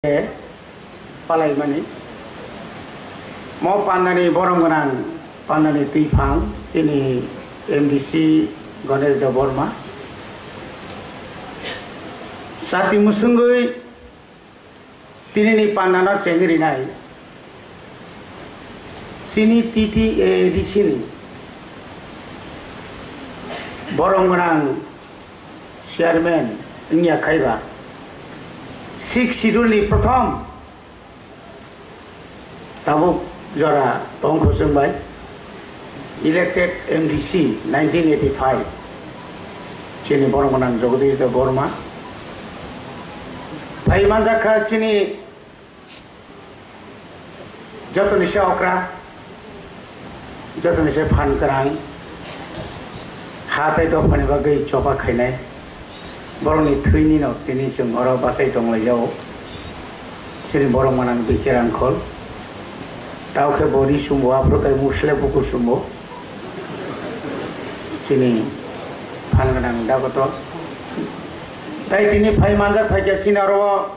palai mani mau pandani borong ganang pandani tuifang sini MDC Ganesh Da Burma sati musungui tini ni pandana cengiri nai sini TTA di sini borong ganang chairman Inya Kaiba Sikh schedule ni pratham tabuk jara Tongkho Sungbai elected MDC 1985 chini borongmanang Jagadish Da Burma bhai manjakha chini jotoni se okra jotoni se phan karang hatai dofani bagai chopa khainai borongni thuyni no tini chung oro basai tonglaijaw sini borongmanang bikirangkhol tauke bori sumbo afrokai musle buku sumbo sini phanganang dagoto tai tini phai manjak phaikia chini aro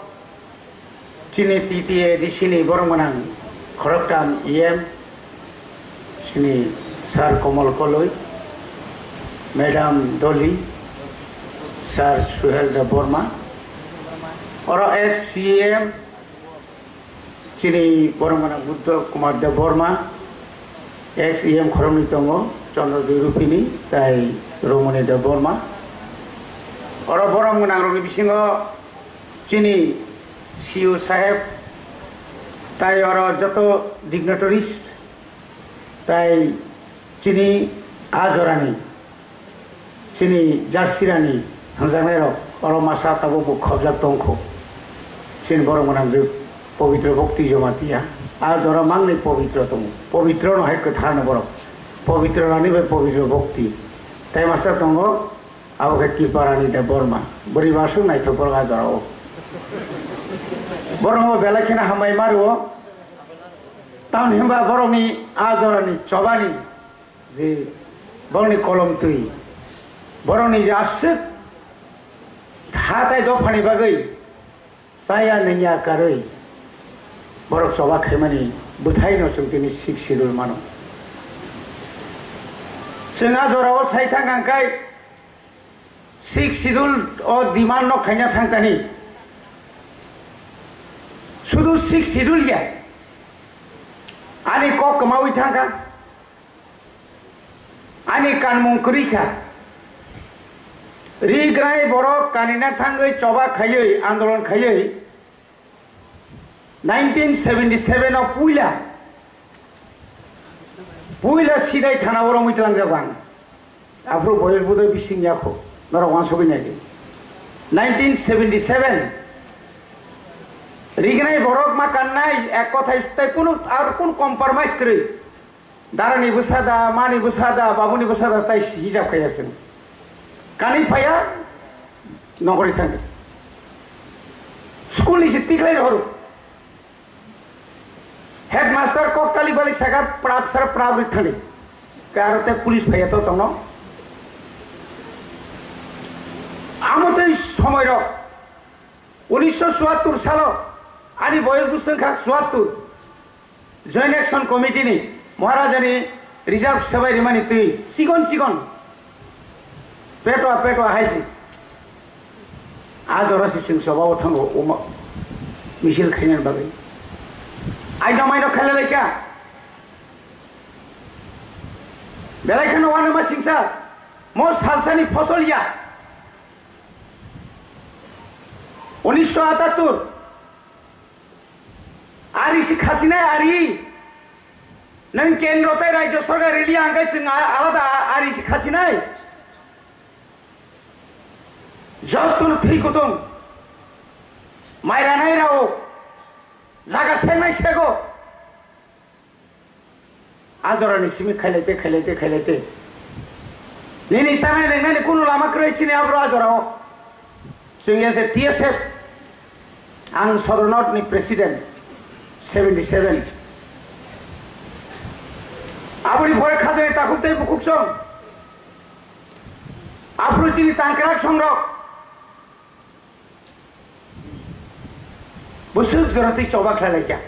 chini TTA di sini borongmanang khoroktam EM sini Sir Komal Koloi Madam Dolly Sir Suhel Da Burma oro ex-CM chini borongmanang Buddha Kumar Da Burma ex-EM Khoromni tongo Chandra Rupini tai Romani Da Burma oro borongmanang roni bisingo chini CU saheb tai oro joto dignitaries tai chini ajorani chini jarsirani hangjangnairo oro masa tabo bu khobjak tongkho sin borongmanang je পবিত্র ভক্তি জমাতিয়া আর যারা মাংনি পবিত্র তম পবিত্র নয় কথা না বড় পবিত্র রানিবে পবিত্র ভক্তি তাই মাসা তঙ্গ আওকে কি পারানি দে বর্মা বড়ি বাসু নাই তো বড় যাও বরং বেলাখিনা হামাই মারো তাও হিমবা বরংনি আজরানি চবানি যে বরংনি কলম তুই বরংনি যে আশিক হাতাই দফানি বাগৈ saya nanya karoi borok coba khemani buthai no chung tini Sikh schedule mano senga jorao sai thang angkai Sikh schedule o demand no khanya thang tani sudu Sikh schedule ya ani kok kamawi thangka ani kanmung kurika rigrai borok kanina thangai coba khayei andolon khayei 1977 of Puila sidai thana borong mitlang jabang afro boyel budai bising yakho nora wansobi nagi 1977 rigrai borok ma kannai ek kothai tai kono ar kon compromise kore darani busada mani busada babuni busada tai hijab khayasen kani phaya nogori thang school is tiklai horu headmaster koktali balik saka prap sar prabrit thani karote police phaya to tono amote somoy ro 1974 salo ani boyes busangkha 74 joint action committee ni maharajani reserve sabai rimani tui sigon पेटवा HiAce आज और सिंह सभा उठांगो ओमा missile खैनन बागै आइना माइनो खले लेका बेलायखनो वानो मा सिंसा मो सालसानि फसलिया 1978 आरि सिखासिना आरि नों केन्द्रते राज्य सरकार रेली आंगाय जों आलादा आरि सिखासिनाय जतुन थैकुतुं माइरा नायराओ जागा सेंनाय सेगो आजरानि सिमि खायलायते निनि सानाय लेंनायनि कुनु लामा क्रयचिनि आब्रो आजराओ जों एज ए TSF आं सदरनटनि प्रेसिडेन्ट 77 आबुनि भरे खाजरे ताकुते बुकुकसं आफ्रुचिनि तांक्राक संरक busuk jorati coba khalaikia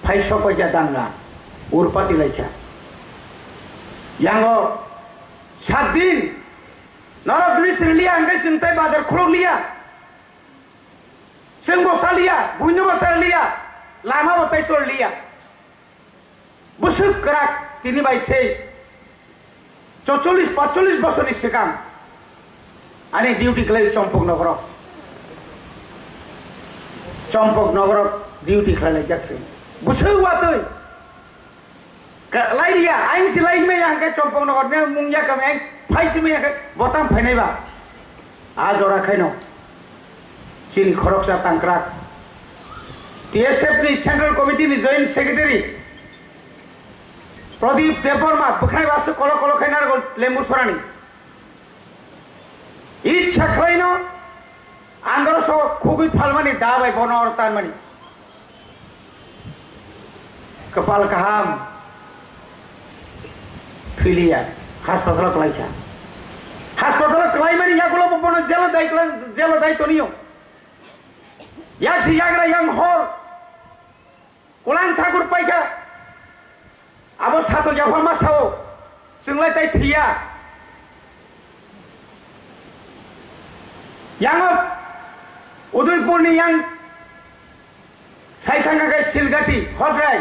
phai sokoja danga urpati laikia yango 7 दिन नरक ग्रीस लिया अंगे चिंताय बाजार खुलक लिया जों बसा लिया बुइनो बसा लिया लामा बताय चल लिया बुसुक क्राक तिनी बाइसे 44-45 বছরनि सिगां आनी डिउटी खालाय चम्पक नगर डिउटी खालाय जाक्सै बुसुक वातै लाई लिया आइन से लाई में यहाँ के चम्पक नगर ने मुंगिया का में फाइ से में के बोताम फाइनाय बा आज और खाइनो चिनी खरकसा तांक्रा टीएसएफ नि सेंट्रल कमिटी नि जॉइंट सेक्रेटरी प्रदीप देवबर्मा बखनाय बासो कलो कलो खाइनार लेम्बु सरानी इच्छा खाइनो आंध्र सो खुगुइ फालमानि दाबाय बनर तानमानि कपाल काहाम थैलिया हास्पाताल कलाइखा हास्पाताल कलाइमानि यागुलो बपन जेलो दायित्व neo यागसि याग्रा yang hor kulang thakur paika abo sato jafa masao जोंलाय ताय थैया yang उदयपुरनि yang साइथांगा सिलगाटी हद्राय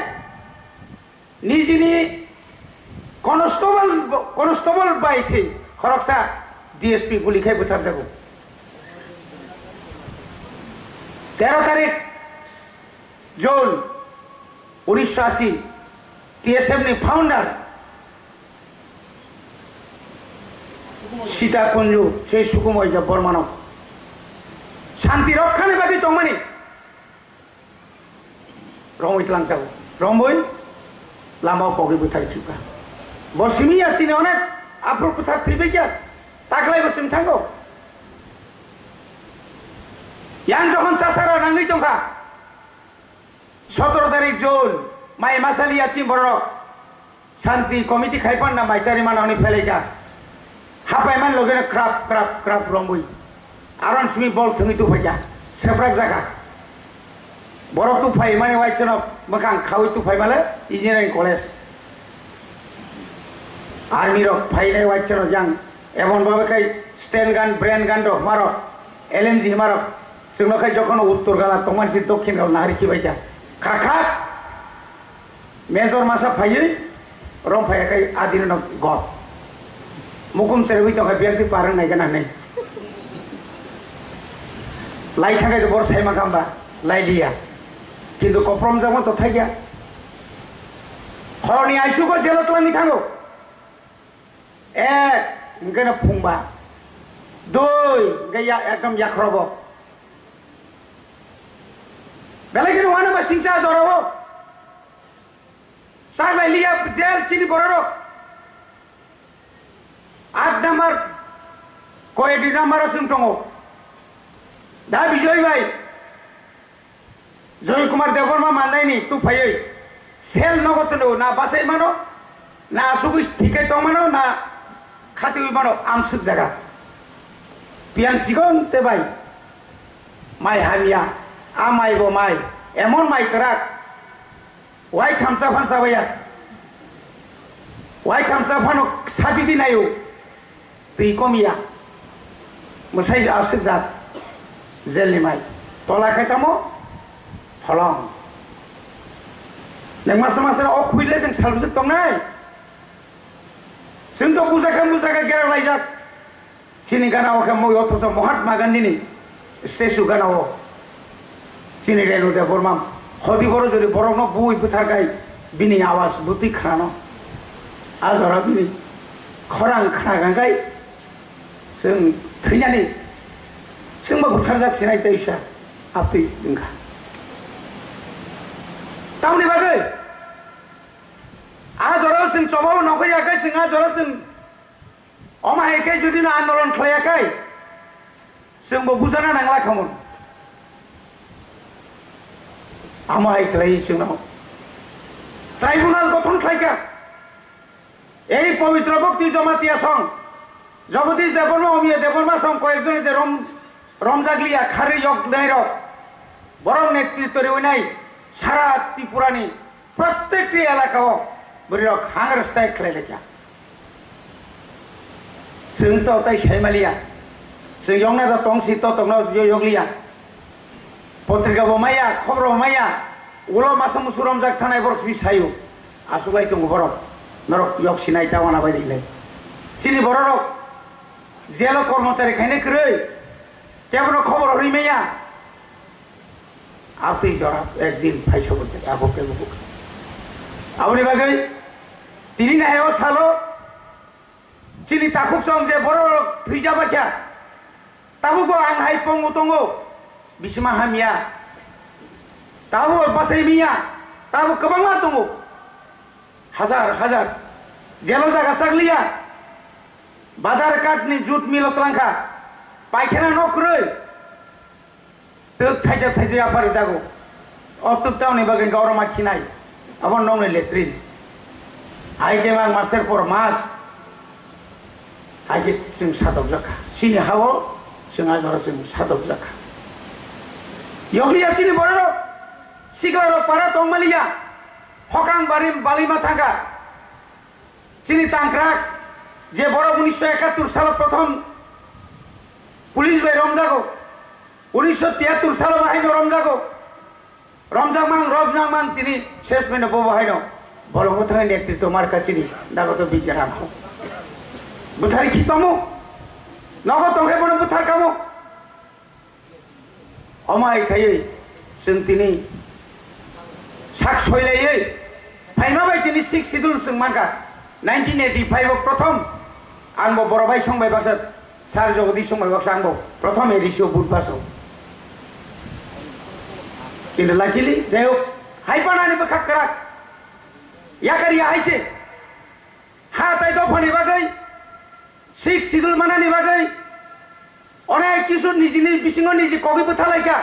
निजिनि कनस्टेबल बाइसे खरकसा डीएसपी गुलिखाय बुथार जागौ 13 तारिख जून 1980 टीएसएफ नि फाउंडर सीता कुंजु से सुकुमय बर्मानो शांति रक्षानि बागै दंमानि रंगै लांजागौ रंबै लामा पगै बुथार थिबा बसिमिया चिने अनेक आफर बुथार थैबाय गया दाख्लायबो जों थांगौ yang जखन सासारा नाङै दंखा 17 तारिख जून माइ मासालिया चिम्बरक शांति कमिटी खाइपन ना माइचारि मानवनि फेलाइका हापायमान लगेनो क्राप क्राप क्राप रंबुई आरन सिमी बल थङै तु फाइया सेप्राक जागा बरक तु फाइ माने वाइचन मखां खावै तु फाइ माले इंजिनियरिंग कलेज आर्मी रक फाइनाय वाइचन जां एमन बाबेखाय स्टेन गान ब्रेन गान द मारो एलएमजी मारो जोंनाखाय जखन उत्तर गाला तमानसि दक्षिण गाल नाहारिखि बायजा खाखा मेजर मासा फायै रं फायाखाय आदिन गत मुकुम सेरबै तखाय बेंति पारं नायगोन हानै लाई थाखाय बर साइमा खामबा लाइलिया किन्तु कप्रम जागोन तो थाइया हरनि आइसुखौ जेलत लाङि थांगौ एक ओंखायनो फुंबा दुइ गैया एकदम याख्रब बेलायखि नङा नामा सिंसा जराव सालाय लिया जेल चिनि बररो 8 नम्बर कयदि नम्बर जों दङ दा बिजय भाई जय कुमार देवबर्मा माननायनि तु फायै सेल नगतनो ना बासाय मानो ना सुगु थिकै दं मानो ना खाति मानो आमसुक जागा पियान सिगन ते भाई माइ हामिया आ माइबो माइ एमन माइ कराक वाइ थामसा फानसा बाया वाइ थामसा फानो साबिगि नायो दै कमिया मोसाय आसुक जात जेलनि माइ तला खायतामो फलं नों मास मास अखुइले जों सालबुजों दंनाय जों तो बुजाखा गेरालायजाक चिनि गानावखा मय अथस महात्मा गान्धीनि स्टेचु गानाव चिनि रेणु देवबर्मा हदि बर जदि बरकनो बुइ बुथारगाय बिनि आवाज बुति खानो आजरा बिनि खरां खागांगाय जों थैनानै जोंबो बुथारजाखिनाय दैसा आपै जोंखा तामनि बागै आजरा जों सबाव नखैयाखै जों आजरा जों अमायकै जुदि आन्दोलन खालायाखै जोंबो बुजाना नांला खामोन आमाय खालाय जोंनाव ट्राइब्यूनल गठन खालायखा এই পবিত্র ভক্তি জমাতিয়া সং জগদীশ দেববর্মা অমিয় দেববর্মা সং কয়েকজনে যে রমজাগলিয়া খারি যক দেয় বরং নেতৃত্ব নাই সারা ত্রিপুরানি প্রত্যেকটি এলাকাও বরিরক হাংরস্তায় খেলে লেখা जों तो ताई साइमालिया जों यंगना तो तंगसी तो तंगना यगलिया पत्रिका बमाया खबर बमाया उलो मासा मुसुरम जाक थानाय बरक बिसायो आसुलाय दङ बरक नरक यक्सिनाय तावाना बायदिलाय सिनि बरक जेल कर्मचारी खायने क्रै केबनो खबर हरिमाया आपति जरा एक दिन फाइसो बोलते आबो के बुक आवनि बागै तिनि नायो सालो Cini takuk song je borok tuja baca, tahu bo anghai pong utongo, bisma hamia, tahu pasai mia, tahu kebangga tongo, hazar, jelo jaga saglia, badar kat ni jut milot langka, paikena nokroi, tuk thaja apa jago, tuk tahu ni bagian kau orang machinai, abang nong ni letrin, hai kemang master por mas. 아기 좀 사독자카 신이 하고 정아저로 좀 사독자카 여기야 진이 뭐라로 시가로 파라 동말이야 허강 바림 발리마 থাকা চিনি তাংক্রাক যে বড় 1971 সালে প্রথম police ভাই রমজাগো 1973 সালে বাহিনী রমজাং তিনি শেষ মেনে বহাইনো বড় কোথায় নেতৃত্ব মার কাছে দাগত বিজ্ঞান Buthari kipamu, naga tonghe bono buthar kamu. Omai khayi, sung tini, sak soilai, paima bai tini sik sidul sung manka. 1985 prothom, angbo borobai song bai baksat, sar jogodi song bai baksa angbo, prothom edisio budbaso. Kini lakili, jayok, hai panani bakak kerak, yakari hai ce, hatai dofani bagai. Sik sidul mana nih bagai, orang kisut niji bisingon niji kogi betalaika,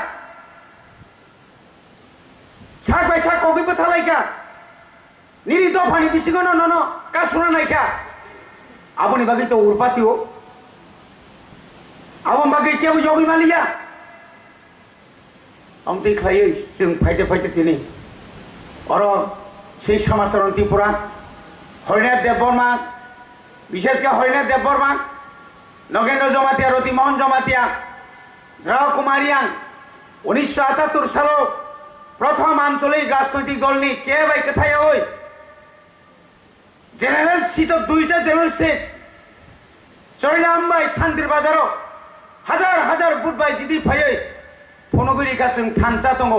sak baik sak kogi betalaika, niri to pani bisingon no kasuna naika, abu nih bagai to urpati ho, abu bagai kia bu jogi malia, amti khayi jeng faide tini, orang sei samasaron Tripura, Horinat Deborma. বিশেষ করে হরিনাথ দেববর্মা নগেন্দ্র জমাতিয়া রতিমোহন জমাতিয়া রাও কুমারিয়াং 1978 সালে প্রথম আঞ্চলিক রাজনৈতিক দল নি কে ভাই কোথায় ওই জেনারেল সিট দুইটা জেনারেল সিট চইলাম ভাই শান্তির বাজারও হাজার বুট ভাই জিদি ফাইই ফনগুরি কাছে থানচা দङ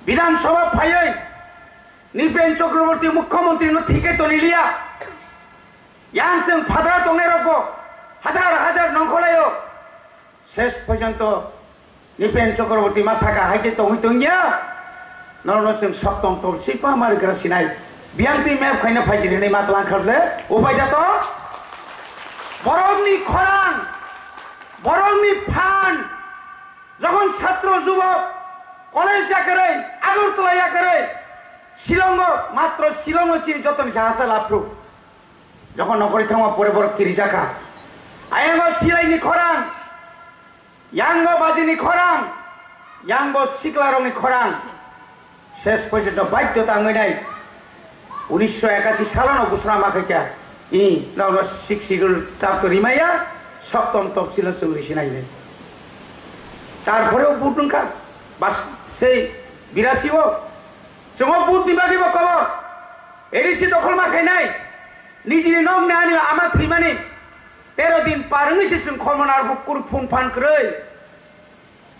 বিধানসভা ফাইই নিপেন চক্রবর্তী মুখ্যমন্ত্রী ন ঠিকে তো নিলিয়া yang sing padra tonge robo hajar nongkolayo শেষ পর্যন্ত নিপেন চক্রবর্তী মাসাকা হাইতে tongiya নরন sing সপ্তম তল সিপা মার গ্রাসিনাই বিয়ান্তি ম্যাপ খাইনা ফাইজিনে nei matlang খাবলে উপায় যাতো বরংনি ফান যখন ছাত্র যুবক কলেজ করে আগরতলা করে শিলং মাত্র শিলং চিনি যতন সাহসা লাভ্রু যখন নকরি থামা পরে বড় কিরিজাকা আয়াঙ্গো সিলাইনি খরাং ইয়াঙ্গো বাজিনি খরাং ইয়াঙ্গো সিকলারংনি খরাং শেষ পর্যন্ত বাধ্যতা আঙাই 1981 সালনো ঘোষণা মাখাইকা ই নাও শিক্ষিগুল প্রাপ্ত রিমাইয়া সপ্তম তফসিল চৌরিশিনাইলে তারপরেও বুটুঙ্কা বাস সেই 82 जों बुट दिबागिब खबर एडिसि दखल माखाय नाय निजिनि नम नानि आमा थैमानि 13 दिन पारंगिसि जों खमनार हुकुर फुन फान क्रै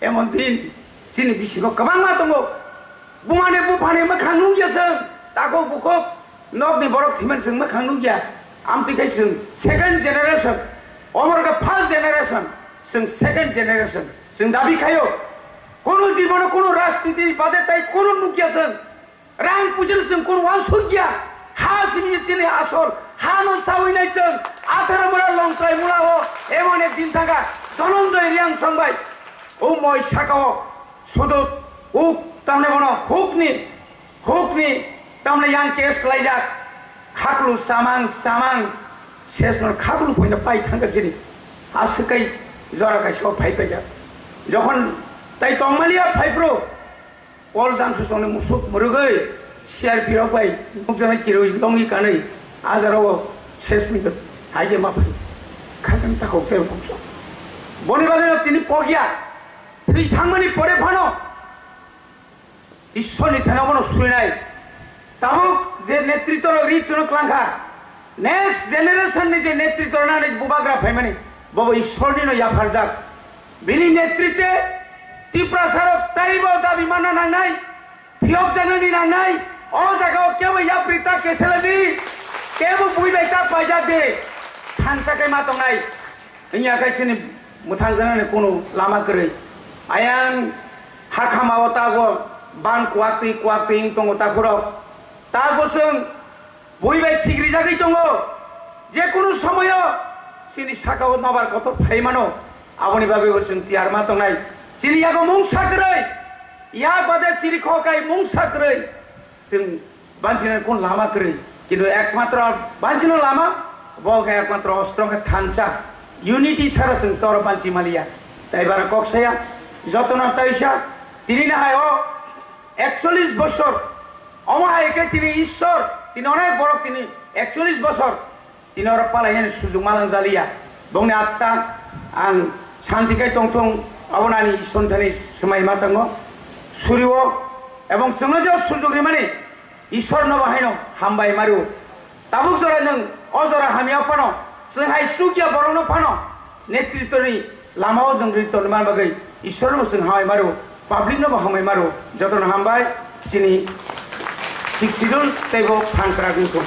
एमन दिन जिनि बिसिखौ गोबां मा दङ बुमाने बुफाने मोखां नुगिया जों ताखौ बुखौ नबनि बरक थैमान जों मोखां नुगिया आमतिखाय जों सेकेन्ड जेनारेशन अमरगा फार्स्ट जेनारेशन जों सेकेन्ड जेनारेशन जों दाबि खायो কোনো জীবনে কোনো রাজনীতি বাদে তাই কোনো নুকিয়া जों रां पुजिल जों कोन वान सुगिया हा सिनि चिनि आसल हा न सावैनाय जों 18 मुरा लंत्राय मुला हो एमन एक दिन थागा धनंजय रियां संबाय ओ मय साकाओ सदो उक तामने बनो हुकनि तामने यां केस खलायजा खाखलु सामां शेषमन खाखलु फैना पाइ थांगा जिनि आसकै जरा गायसो फाइफैजा যখন তাই তংমালিয়া fibro pol jang susong musuk murugai siar pirok bai mukjana kiroi longi kanai ajaro শেষ মিনিট হাইগে মাফাই খাজান তাকো তে বংশ বনি বাজারে তিনি পগিয়া থৈ থাংমানি পরে ফানো ঈশ্বরনি থানাবনো শুনাই তাবুক যে নেতৃত্ব রিচন ক্লাংখা নেক্সট জেনারেশন যে নেতৃত্ব নানি বুবাগ্রা ফাইমানি বব ঈশ্বরনি ন ইয়াফারজাক বিনি নেতৃত্বে তিপ্রাসারক তাইব দাবি মানা নাংনাই ফিয়ক জানানি নাংনাই অ জায়গাও কেউ ইয়াপ্রিতা কেসেলাদি কেবো বুই বাইতা পাইজা দে থানসাকে মা তংনাই ইনি আকাই চিনি মুথাং জানানে কোনো লামা করে আয়াং হাখামাও তাগো বান কুয়াকতি তঙ্গ তাখরক তারপর বুই বাই সিগরি জাগি তঙ্গ যে কোনো সময় চিনি সাকাও নবার কত ফাইমানো আপনি বাগে বলছেন তিয়ার মা তংনাই চিনি ইয়াগো মুংসা করে ইয়া বাদে চিনি খকাই মুংসা করে जों बांचिना कोन लामा करे কিন্তু একমাত্র বাঞ্চিনো লামা বকে একমাত্র অস্ত্রকে থানসা ইউনিটি ছাড়া जों তর বাঞ্চি মালিয়া তাই বার কক্সায়া যতনা তাইসা তিনি না হয় ও 41 বছর অমায়কে তিনি ঈশ্বর তিনি অনেক বড় তিনি 41 বছর তিনি ওর পালাইন সুযোগ মালাং জালিয়া বংনে আত্মা আং শান্তিকাই টংটং অবনানি সন্ধানি সময় মাতাঙ্গ সুরিও এবং সমাজ সুযোগ মানে ঈশ্বর নবাহাইনো হামবাই মারু তাবুক জরা नों अजरा हामिया फानो जोंहाय सुगिया बरनो फानो नेतृत्वनि लामाव जों रितन मान बागै ঈশ্বর जों हाय मारु पाब्लिक नो हामबाय मारु जतन हामबाय चिनि सिक्सिडुल तैबो फानक्रा गुंखौ